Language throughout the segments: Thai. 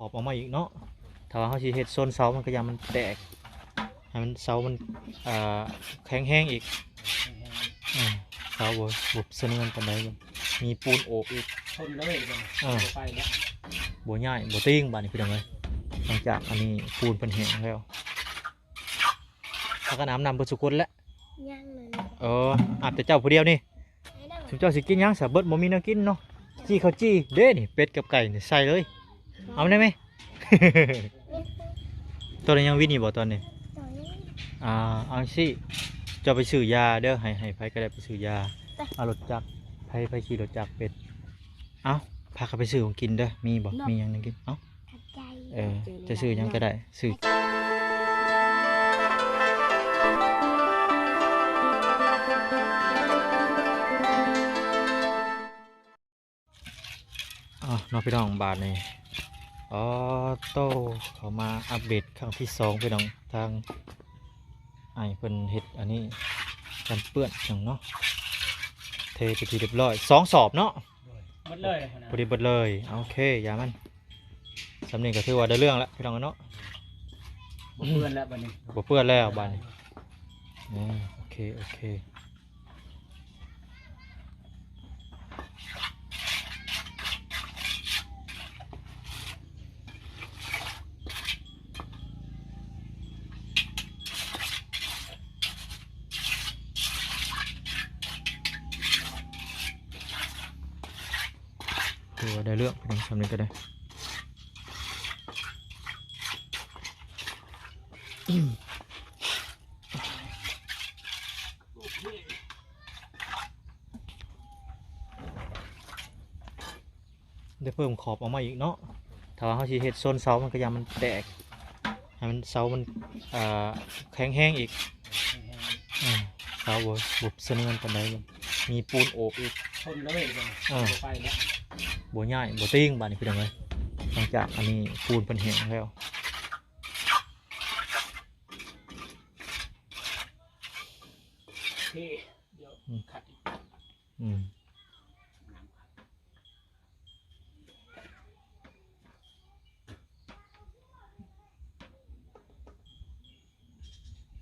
อบออกมาอีกเนาะถ้าว่าเขาสิเฮ็ดโซนเสามันก็ยังมันแตกให้มันเสามันแข็งแห้งอีกเสาบ่เสนอปานใดบ่มีปูนโอบอีกทนเลยไปแล้วบ่ง่ายบ่ติ้งบาดนี้พี่น้องเอ้ยหลังจากอันนี้ปูนเพิ่นแห้งแล้วถ้าก็น้ำเพิ่นสุคนแล้วยังเลยอาบแต่เจ้าผู้เดียวนี่ถึงเจ้าสิกินยังสะเบิดบ่มีแนวกินเนาะจี้ข้าวจี้เด้นี่เป็ดกับไก่นี่ใส่เลยเอาได้ไหม ตอนนี้ยังวินอยู่บ่ตอนนี้เอาสิจะไปซื้อยาเด้อให้ไผก็ได้ไปซื้อยาเอารถจักรไผขี่รถจักรเป็ดเอาพาเขาไปซื้อของกินเด้อมีบ่มียังนึงกินเอาจะซื้อยังก็ได้ซื้อน้องพี่น้องบาทนี่โต้เขามาอัปเดตครั้งที่2พี่น้องทางไอ้เพิ่นเฮ็ดอันนี้กันเปื้อนจังเนาะเทไปทีเรียบร้อย2 สอบเนาะหมดเลยพอดีหมดเลยโอเคอย่ามันสำเนียงก็ถือว่าได้เรื่องแล้วพี่น้องเนาะบ่เปื้อนแล้วบัดนี้บ่เปื้อนแล้วบัดนี้โอเคถือว่าได้เรื่องพี่น้องสำเนียงก็ได้ได้เพิ่มขอบออกมาอีกเนาะถ้าว่าเขาสิเฮ็ดโซนเสามันก็ยังมันแตกให้มันเสามันแข็งแห้งอีกเสาบ่เสนอปานใดบ่มีปูนโอบอีกทนเลยไปแล้วบ่ง่ายบ่ติ้งบาดนี้พี่น้องเอ้ยหลังจากอันนี้ปูนเพิ่นแห้งแล้วเดี๋ยวขัด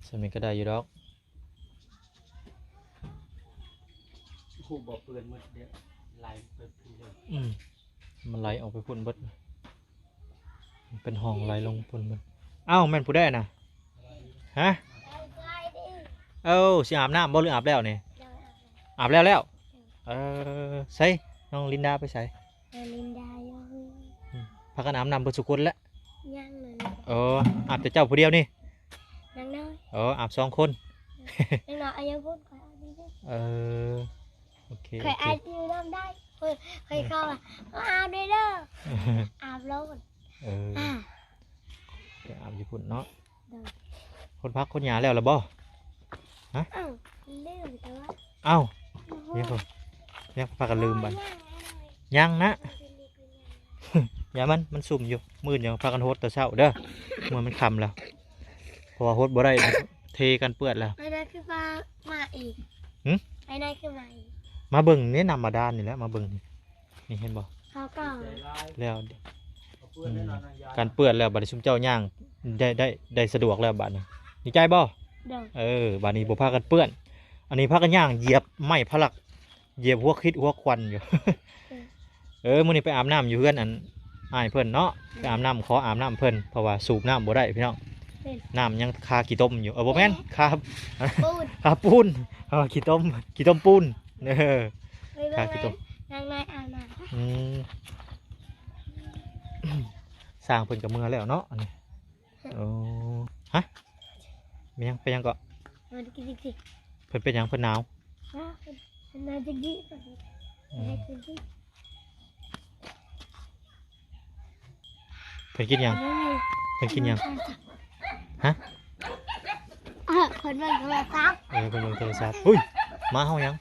สมิก็ได้อยู่ดอกคู่บ่เปื้อนหมดเดี๋ยวไหลไปพุ่นเลยมันไหลออกไปพุ่นเบิดมันเป็นห้องไหลลงพุ่นเบิดอ้าวแม่นผู้ได้น่ะฮะสิอาบน้ำบ่หรืออาบแล้วนี่อาบแล้วใส่น้องลินดาไปใส่ลินดาพากันอาบน้ำเบิดสุคนแล้วยังเลยอาบแต่เจ้าผู้เดียวนี่นั่งน้อยอาบ2 คนนั่งน้อยอายุพูดโอเคเคยอาบอยู่น้ำได้เคยเข้าอาบได้เด้ออาบแล้วอาบญี่ปุ่นเนาะคนพักคนหยาแล้วหรือบ่ฮะลืมแต่ว่ายังพากันลืมบันยังนะอย่ามันสุ่มอยู่มืดยังพากันโฮดแต่เช้าเด้อเมื่อมันคำแล้วเพราะว่าโฮดบ่ได้เทกันเปื้อนแล้วไอ้นายคือมาอีกไอ้นายคือมาอีกมาเบิ่งนี่นำมาด้านนี่แหละมาเบิ่งนี่เห็นบ่เขาก็แล้วการเปื้อนแล้วบัดนี้ชุมเจ้าย่างได้สะดวกแล้วบัดนี้ดีใจบ่บัดนี้บ่พากันเปื้อนอันนี้พากันย่างเหยียบไม้พลักเหยียบหัวคิดหัวควันอยู่มื้อนี้ไปอาบน้ำอยู่เพื่อนอันอ้ายเพิ่นเนาะไปอาบน้ำขออาบน้ำเพิ่นเพราะว่าสูบน้ำบ่ได้พี่น้องน้ำยังคาขี้ต้มอยู่บ่แม่นคาปูนขี้ต้มปูนคาขี้ต้มนางนายอาบน้ำสร้างเพิ่นกับเมือแล้วเนาะอันนี้ฮะมียังเป็นยังก็เพิ่นเป็นยังเพิ่นหนาวนายจะกี้เพิ่นกินยังฮะคนเบิ่งโทรศัพท์เพิ่นเบิ่งโทรศัพท์อุ้ยมาเฮายัง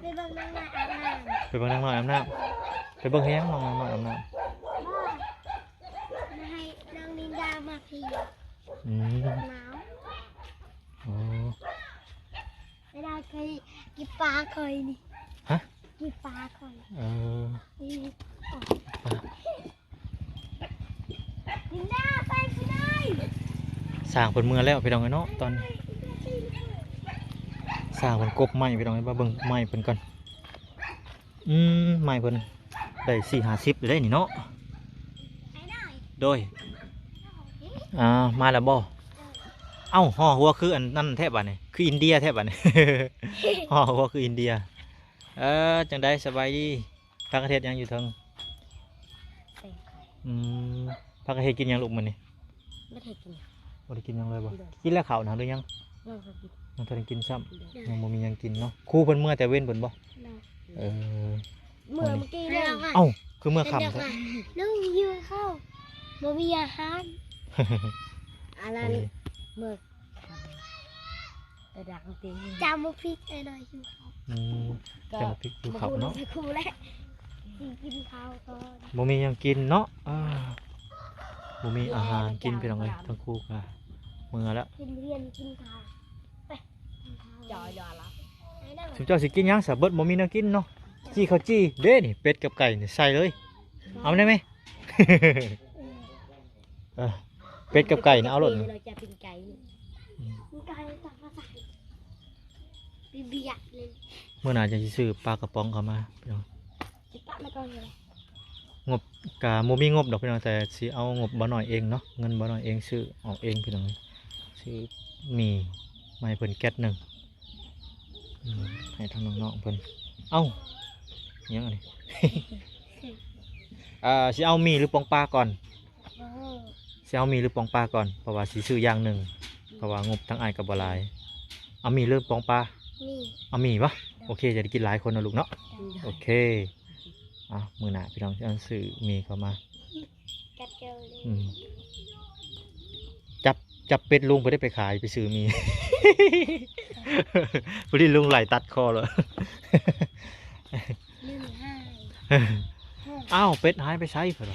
ไปเบิ่งนางนายอาบน้ำไปเบิ่งนางน้อยอาบน้ำไปเบิ่งให้ยังน้องน้อยอาบน้ำให้นางลินดามาพี่หนาวไม่ได้เคยกินปลาเคยนี่ฮะกินปลาเคย กินได้ไปกินได้ สร้างเพิ่นเมื่อแล้วพี่น้องเอ้ยเนาะตอนนี้สร้างเพิ่นกบไม้พี่น้องเอ้ยมาเบิ่งไม้เพิ่นก่อนไม้เพิ่นได้40ได้นี่เนาะ ไปหน่อย โดยมาแล้วบ่เอ้าห่อหัวคืออันนั่นแทบบัดนี่คืออินเดียแทบบัดนี่ ห่อหัวคืออินเดียจังได๋สบายดีพักประเทศยังอยู่เทิง ไปไข่ พักประเทศกินยังลูกมื้อนี้ ไม่ได้กิน บ่ได้กินยังเลยบ่กินแล้วข้าวนะหรือยัง เราก็กิน ยังทันได้กินซ้ำยังบ่มีหยังกินเนาะครูเพิ่นเมื่อแต่เว้นเพิ่นบ่เออ เมื่อกี้เลย เอ้าคือเมื่อค่ำแท้ น้องยืนเข้าบ่มีอาหารอะไรเมื่อแต่ดังตีจำมุกพริกไอ้หน่อยอยู่เขา แต่มาพริกดูเขาเนาะ ครูแล้วกินข้าวก่อน บ่มีหยังกินเนาะบ่มีอาหารกินพี่น้องเอ้ยทั้งคู่ก็เมื่อแล้ว กินเรียนกินข้าวไปจอยละไอ้นั่น ถึงเจ้าสิกินหยังซะเบิดบ่มีแนวกินเนาะจี้ข้าวจี้เด้นี่เป็ดกับไก่นี่ใส่เลยเอาได้ไหม เป็ดกับไก่นะเอาหล่น เราจะเป็นไก่ไก่ตักมาใส่เบียดเลย เมื่อหน่าจะสิซื้อปลากระป๋องเข้ามาพี่น้อง จะตักมาก่อนเลย งบกะบ่มีงบดอกพี่น้องแต่สิเอางบบ่น้อยเองเนาะเงินบ่น้อยเองซื้อออกเองพี่น้องซื้อมีไม้เพิ่นแก๊สหนึงให้ทางน้องๆเพิ่นเอ้ายังอันนี้ สิเอามีหรือปองปลาก่อนสิเอามีหรือปองปลาก่อนเพราะว่าสิซื้ออย่างหนึงเพราะว่างบทั้งอ้ายกับบ่หลายเอามีหรือปองปลา นี่ เอามีปะโอเคจะได้กินหลายคนนะลูกเนาะโอเคมือหนาพี่น้องจะซื้อมีเข้ามา กัดเจอเลย จับเป็ดลุงไปได้ไปขายไปซื้อมี พอดีลุงไหลตัดคอเลย 1 5 อ้าวเป็ดหายไปใช้เพื่อน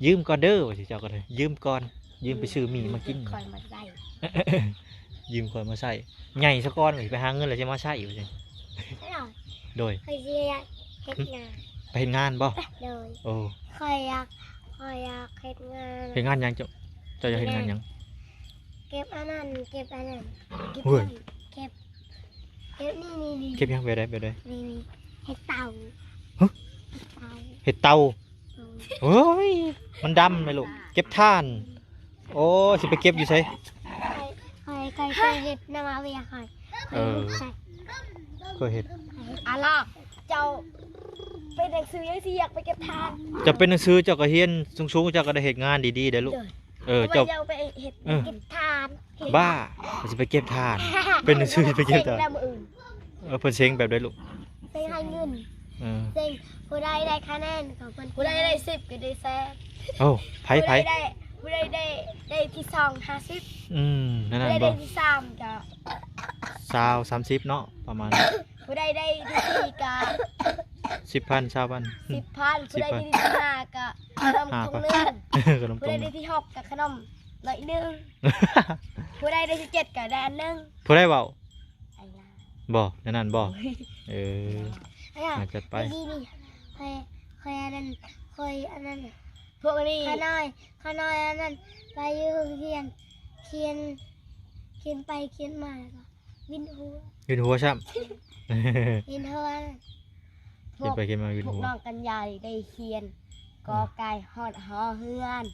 ยืมก่อนเด้อว่าสิเจ้าก็เลยยืมก่อนยืมไปซื้อมีมากิน คอยมาใส่ ยืมก่อนมาใส่ใหญ่สะก้อนไปหาเงินแล้วจะมาใช้อยู่สิ ไม่หรอก โดย คอยอยากเฮ็ดงาน ไปเห็นงานบ่ เลย โอ้ คอยอยากเฮ็ดงาน เห็นงานยังเจ้าจะเห็นงานยัง เก็บอันนั้นเก็บอันนั้น เฮ้ย เก็บนี่ เก็บยังไปได้นี่เฮ็ดเต่า ฮะ เห็ดเตาเฮ้ยมันดำไหมลูกเก็บท่าน โอ้สิไปเก็บอยู่ไส คอยเฮ็ดน้ำมาเวียคอย ก็เห็ด อะล่ะเจ้าเป็นหนังสือยังสิอยากไปเก็บทาน จะเป็นหนังสือเจ้าก็เฮียนสูงๆเจ้าก็ได้เห็ดงานดีๆเด้อลูกเจ้า เจ้าไปเฮ็ดเก็บทาน บ้าสิไปเก็บท่าน เป็นหนังสือไปเก็บทาน แล้วมื้ออื่น เพิ่นเซ็งแบบได้ลูก ไปให้เงิน เออ เซ็งผู้ใดได้คะแนนของคนผู้ใดได้10ก็ได้แซ่บ โอ้ไผ ผู้ใดได้ที่2 50 นั่น ผู้ใด บ่ ได้ที่3ก็ 20-30เนาะประมาณ ผู้ใดได้ที่4ก็ 10,000 20,000 10,000ผู้ใดได้ที่5ก็ขนมถุงนึง ขนม ผู้ ต ใด รง ได้ที่6ก็ขนมหน่อยนึงผู้ใดได้ที่7ก็ได้อันนึง ผู้ได้เว้า ไอ้ล่ะ บ่นั่นบ่เออ ไอ้ล่ะ อาจจะไป นี่เคยอันนั้นพวกนี้ข้าน้อยอันนั้นไปอยู่โรงเรียนเขียนไปเขียนมาแล้วก็วินหัว วินหัวช้ำ วินหัวนั่น กินไปกินมาวิน พวก หัว น้องกัญญาได้เขียนกอไก่ฮอดฮอเฮือน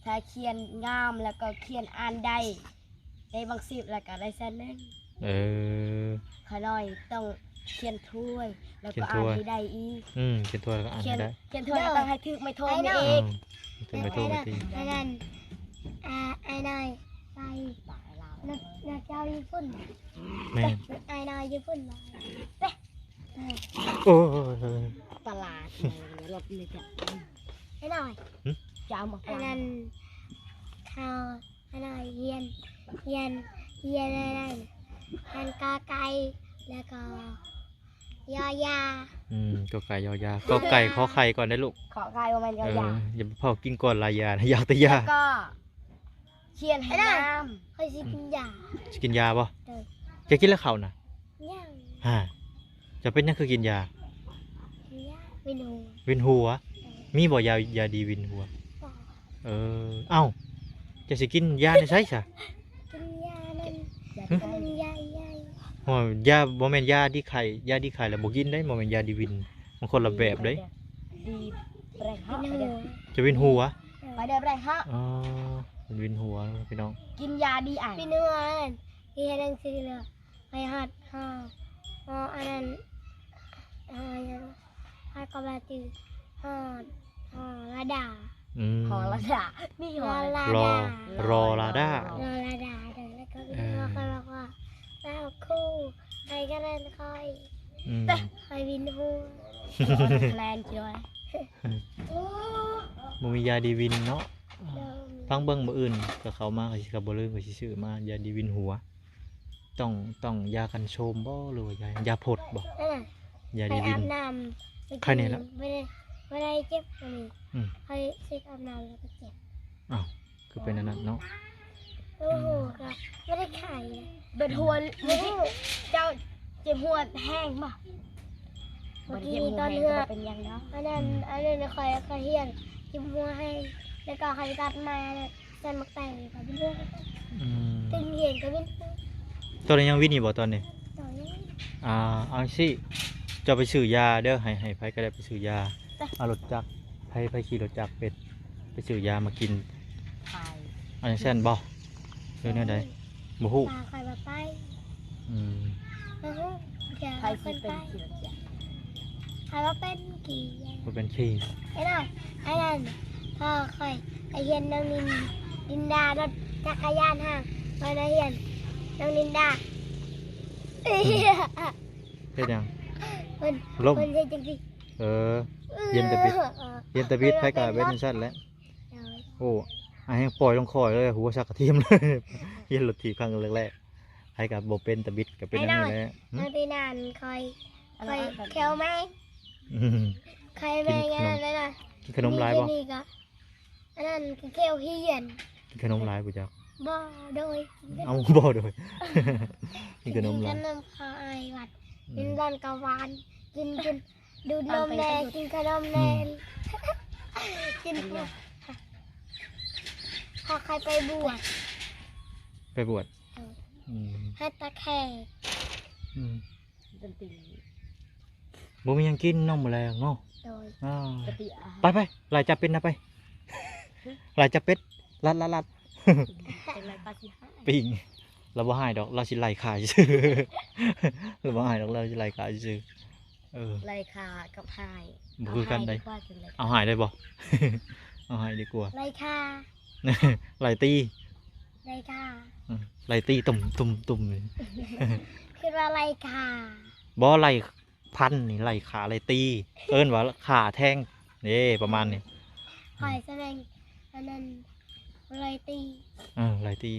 ถ้าเขียนงามแล้วก็เขียนอ่านได้บางสิบแล้วก็ได้แสนนึง ข้าน้อยต้องเขียนถ้วยแล้วก็อ่านให้ได้อีก เขียนตัวแล้วก็อ่านให้ได้ เขียนถ้วยก็ต้องให้ถึกไม่โทรไม่เอก ถึงไปโทรไปตี ไอ้นั่นไอ้นายไปนักเจ้าญี่ปุ่น แม่ ไอ้นายญี่ปุ่นมา โอ้ย ตลาดรถเลยจ้ะไอ้นายจะเอามาไอ้นั่นข้าวไอ้นายเยียนอะไรนั่นอันกาไก่แล้วก็ยอยา ก็ไก่ยอยาก็ไก่ขอไข่ก่อนได้ลูก ขอไก่ประมาณยอยา อย่าไปเผากินก่อนลายยานะยาแต่ยา แล้วก็เขียนให้น้ำค่อยสิกินยา จะกินยาป่ะจะกินแล้วเข่าน่ะ ย่าง จะเป็นนั่นคือกินยา วินหัว วินหัวมีบ่ยาดีวินหัว เอ้าจะสิกินยาได้ใช่ซะ กินยานั่น อย่า กิ ได้ นยาใหญ่ โอ้ยยาบ่แม่นยาดีไข่ยาดีไข่แล้วบ่กินได้บ่แม่นยาดีวินมันคนละแบบเด้ ดีแรง กิ เฮาะ น ไป หั เด้อ ว จะวินหัว ไปเด้อแรงเฮาะ อ๋อมันวินหัวพี่น้อง กินยาดีอ่ะ พี่นวลพี่ให้ดังสิเลยไปหัดห่ออันนั้นยังให้กำลังตื่นห่อระดา หอละด่ามีหอละ รอรอลาด้าร อระดาเดี๋ยวแล้วก็เขาบอกว่าแล้วคู่ใครก็เล่นคอย อืม คอยวินหัว แลนด์จ้อย บ่มียาดีวินเนาะ เดิม ฟังเบิ่งมื้ออื่นก็เข้ามาก็สิก็บ่ลืมก็สิซื้อมายาดีวินหัว ต้องยากันโชมบ่หรือว่ายาพดบ่ นั่นน่ะ ยา ไป ดีวิ อาน บน้ำ ใครเนี่ยล่ะ ไม่ได้เจ็บเลย อืม ไปเช็คอาบน้ำแล้วก็เจ็บ อ้าวคือเป็นอันนั้นเนาะ โอ้โหครับไม่ได้ไข่เลย เบิดหัวนี่เจ้าเจ็บหัวแห้งบ่ เมื่อ บ่ กี้ เจ็บหัว ตอน แห้ง เรือ ก็บ่เป็นหยังเนาะ อันนั้นคอยเฮียนจิ้มหัวให้ แล้วก็ใครตัดมาใส่มักแต่งกับเป็นเรื่อง อืม ตึงเห็นก็เป็น ตอนนี้ยังวินอยู่บ่ตอนนี้ ตอนนี้ เอาสิเจะไปซื้อยาเด้อให้ไผก็ได้ไปซื้อยาเอารถจักรไผขี่รถจักรเป็ดไปซื้อยามากิน ถ่าย อันนี้แซ่นบ่เรื่องแนวใดบ่ฮู้ ตาคอยมาไป อืม เดี๋ยว ใคร ค สิ น เป็ ไป นเสือจ้ะ ใครว่าเป็นกี่ บ่เป็นขี้ ไอ้นั่นพ่อคอยไอเฮียนน้องลินดารถจักรยานห่างมาไอเฮียนน้องลินดา เฮ็ดหยัง คน ล่ม คนใช่จริง เออ เย็นแต่บิด เย็นแตะบิดไผก็เป็นจังซั่นแหละโอ้อาให้ปล่อยลงคอยเลยหัวชักกระเทียมเลย เย็นรถถีบครั้งแรกๆไผก็บ่เป็นตะบิดก็เป็นอันนี้แหละหึ น้องตีนานคอยเคี้ยวไหม อืม ใครแม่งานนั่นน่ะ กินขนมหลายบ่ นี่ก็อันนั้นคือเคี้ยวเฮียน กินขนมหลายบ่จัก บ่โดย เอาบ่โดย กินขนมหลาย ขนมข้าวไอวัดกินร้อนกะหวานกินดูดนมแดงกินขนมแดงกินพอใครไปบวช ไปบวชอืม ให้ตะแคง อืม ดนตรี บ่มีหยังกินน้องมื้อแลงเนาะ โดย อ้าว ปฏิอาหาร ไปไล่จับเป็ดนะไป ไล่จับเป็ดลัด เป็นไรปฏิหาร ปิงเราบ่ให้ดอกเราสิไล่ขายซื่อ เราบ่ให้ดอกเราสิไล่ขายซื่อเออ ไรคากับหาย บ่คือกันได้ เาให้ดีว่าจังเลย เอาหายได้บ่ เอาหายดีกว่า ไรค่ะ ไล่ตี ไรค่ะ ไล่ตีตุ่มนี่ คือว่าไรค่ะ บ่ไล่พันนี่ไล่ขาไล่ตี เอิ้นว่าขาแทงนี่ประมาณนี้ คอยแสดงอันนั้นไรตี ไล่ตี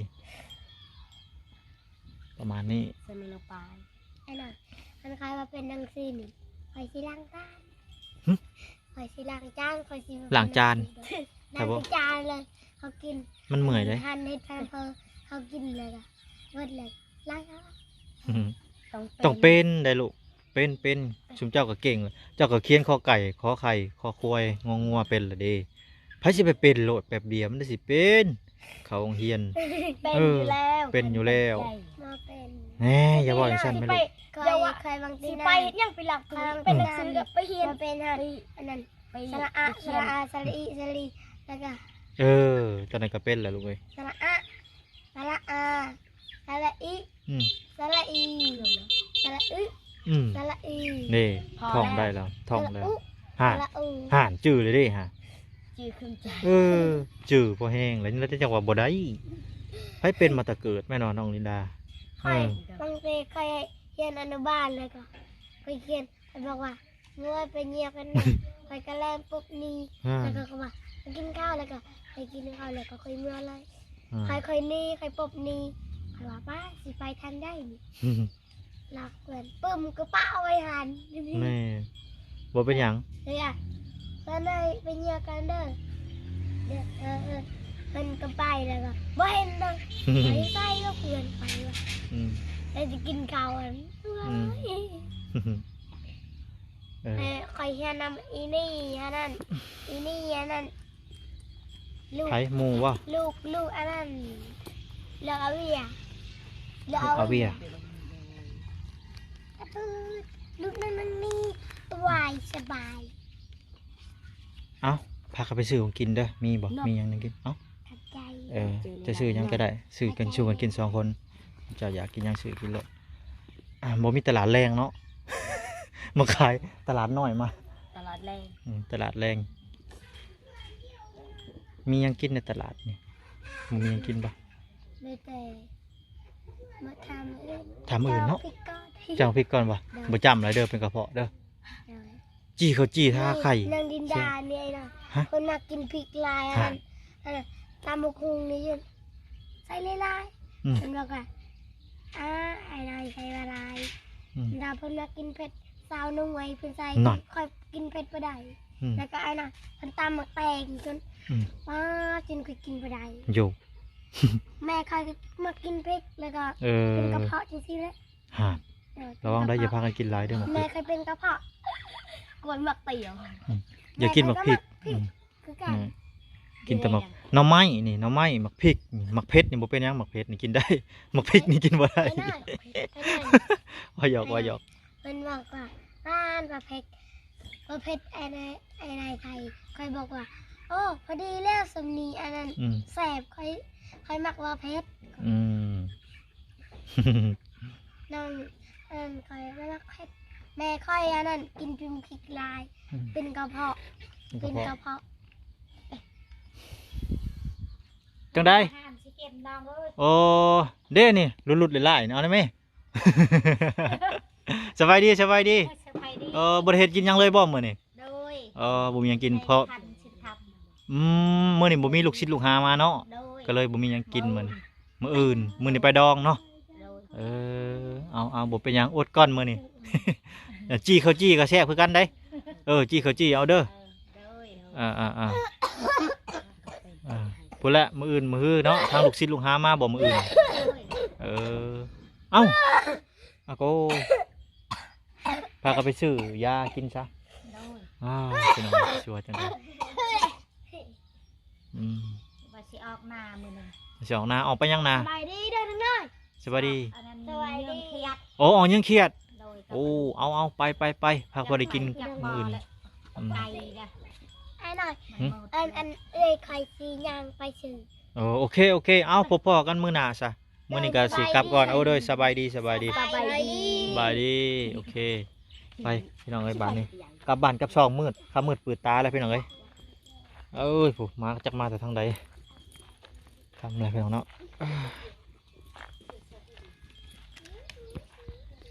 ประมาณนี้ สมิโนปาย ไอ้นั่นมันคล้ายว่าเป็นนังซีนี่คอยสิล้างจาน หึ คอยสิล้างจานคอยสิ ล้างจาน ล้างจานเลยเขากิน มันเมื่อยเลย หั่นเห็ดแพมเพอเขากินเลยอะเบิดเลยล้างเอา ต้องเป็นได้ลูกเป็นชุมเจ้าก็เก่งเลยเจ้าก็เขียนขอไก่ขอไข่ขอควายงองัวเป็นละเด้ไผสิไปเป็นโลดแป๊บเดียวมันได้สิเป็นเขาโรงเรียน เป็น เอ อ อ ยู่แล้ว เป็นอยู่แล้ว ใหญ่ มาเป็น แหน่อย่าบอกอย่างฉัน สิ ไม่ ไป ลูก เคย เดี๋ยวอะ เคยบางที สิ นะ ไปเฮ็ดหยังไปหลักเป็นหนังสือกับไปเฮียน มาเป็นฮะอันนั้น ไป สระอะสระอาสระอีสระอีแล้วก็ เออตอนนั้นก็เป็นแหละลูกเอ้ย สระอะสระอาสระอี อืม สระอีสระอึ อืม สระอี นี่ พอ ท่อง แล้ว ได้แล้วท่อง สระ แล้ว อุ ห่าน สระอู ห่านจื้อเลยเดิฮะ จื้อขึ้นใจ เออจื้อพอแห้งแล้วนี่เราจะจังหวะบ่ได้ให้เป็นมาแต่เกิดแม่นอนน้องลินดา เคยบางทีเคยเรียนอนุบาลเลยก็เคยเขียนเขาบอกว่าเมื่อไปเงียบกันนะเคยกระแลมปุ๊บนี่ อ่า แล้วก็เขาว่าไปกินข้าวแล้วก็ไปกินข้าวแล้วก็เคยเมื่อเลย อ่า เคยนี่เคยปุ๊บนี่เขาว่าป้าสิไปทางได้นี่หลักเหมือนปึ้มก็ป้าเอาไว้หันนี่ แม่บ่เป็นหยัง เลยอ่ะตอนได้ไปเงียบกันเด้อเด้อมันก็ไปแล้วก็บ่เห็นเลย ไปใส่ก็เพื่อนไปว่ะ อืม แล้วจะกินข้าวอัน อืม เออ คอยเฮียนำอีนี่อันนั้นอีนี่อันนั้น ลูก ไผหมู่บ่ ลูกอันนั้นเลือกเอาเวีย เอาเวีย ลูกนั้นนี่วายสบาย เอ้าพาเขาไปซื้อของกินเด้อมีบ่มีหยังนึงกินเอ้า ขัดใจ จะซื้อหยังก็ได้ซื้อกันชูกันกิน2คนเจะอยากกินหยังซื้อกินเลยบ่มีตลาดแรงเนาะ มาขายตลาดน้อยมา ตลอดแรง ตลาดแรงมีหยังกินในตลาดนี่บ่มีหยังกินบ่ เลยแต่มาทำอื่น ถามอื่นเนาะ พริกก้อน จังพริกก่อนบ่บ่จำเลยเด้อเป็นกระเพาะเด้อจี้เขาจี้ท่าไข่ นางดินดาเนี่ยนะ ฮะ คนมากินพริกลายอันนั้นตามมะคุงนี่ยืนใส่ลาย อืม ฉันบอกว่าไอ้นายใส่ลาย อืม ดาเพิ่นมากินเผ็ดสาวนุ่งไว้เพิ่นใส่ นั่น ค่อยกินเผ็ดบ่ได้ อืม แล้วก็ไอ้น่ะเพิ่นตำหมักแตงจน อืม ว้าจนค่อยกินบ่ได้ โย แม่ค่อยมากินพริกแล้วก็ เออ เป็นกระเพาะจังซี่แหละ ฮะระวังได้อย่าพากันกินหลายเด้อหมกพ แม่ ริก เคยเป็นกระเพาะกวนหมักเตี๋ยว อย่ากินหมักพริก คือกัน กินแต่หมักหน่อไม้นี่หน่อไม้หมักพริกนี่หมักเพชรนี่บ่เป็นหยังหมักเพชรนี่กินได้ หมักพริกนี่กินบ่ได้ ไอ้นั่นไอ้นั่น ว่าหยอกว่าหยอก มันบอกว่าบ้านประเพ็ดไอ้นายไทยคอยบอกว่า โอ้พอดีแล้วสำนีอันนั้น อืม แสบคอยมักว่าเพชร อืม น้องอันนั้นคอยไม่มักเพชรแม่คอยอันนั้นกินพิมพ์พริกลาย เป็นกระเพาะเป็นกระเพาะ จังได้ ห้ามสิเก็บน้องเอ้ย โอ้เด้นี่หลุดๆหลายๆนี่เอาได้ไหม สบายดีสบายดี สบายดี บ่ได้เฮ็ดกินหยังเลยบ่มื้อนี้ โดย บ่มีหยังกินเพราะ ทันสิท มื้อนี้บ่มีลูกศิษย์ลูกหามาเนาะ ำโดย ก็เลยบ่มีหยังกินมื้อนี้มื้ออื่นมื้อนี้ไปดองเนาะ โดย เอาบ่เป็นหยังอดก่อนมื้อนี้ จี้ข้าวจี้ก็แซ่บคือกันได้จี้ข้าวจี้เอาเด้อ โดย พุ่นแหละมื้ออื่นมื้อฮื้อเนาะทางลูกศิษย์ลูกหามาบ่มื้ออื่นเอ้าอาโกพากันไปซื้อยากินซะ โดย เป็นไงชัวร์จังเลย ว่าสิออกหน้ามื้อนึง เสียงนาออกไปยังนา สบายดีเด้อทั้งนั้น สวัสดี อันนั้น สบายดี เรื่องเครียด โอ้ออกยังเครียด โดย โอ้เอาไปพาพอได้กิน จัก มื้ออื่น แล้ว อืม ไก่จ้ะ ไอ้หน่อย หึ อันใครซียางไปซื้อ โอเคเอาพบกันมื้อหน้าซะมื้อนี้ก็สิกลับก่อนเอาเด้อสบายดี สบายดี โอเคไปพี่น้องเอ้ยบ้านนี้กลับบ้านกลับช่องมืดข้ามืดปืดตาแล้วพี่น้องเอ้ยผู้มาจักมาแต่ทางใดทำอะไรพี่น้องเนาะ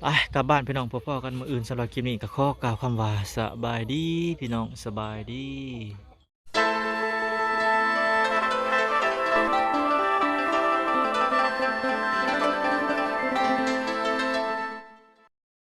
ไปกลับบ้านพี่น้องพ่อๆกันมื้ออื่นสำหรับคลิปนี้ก็ขอกล่าวคำว่าสบายดีพี่น้องสบายดี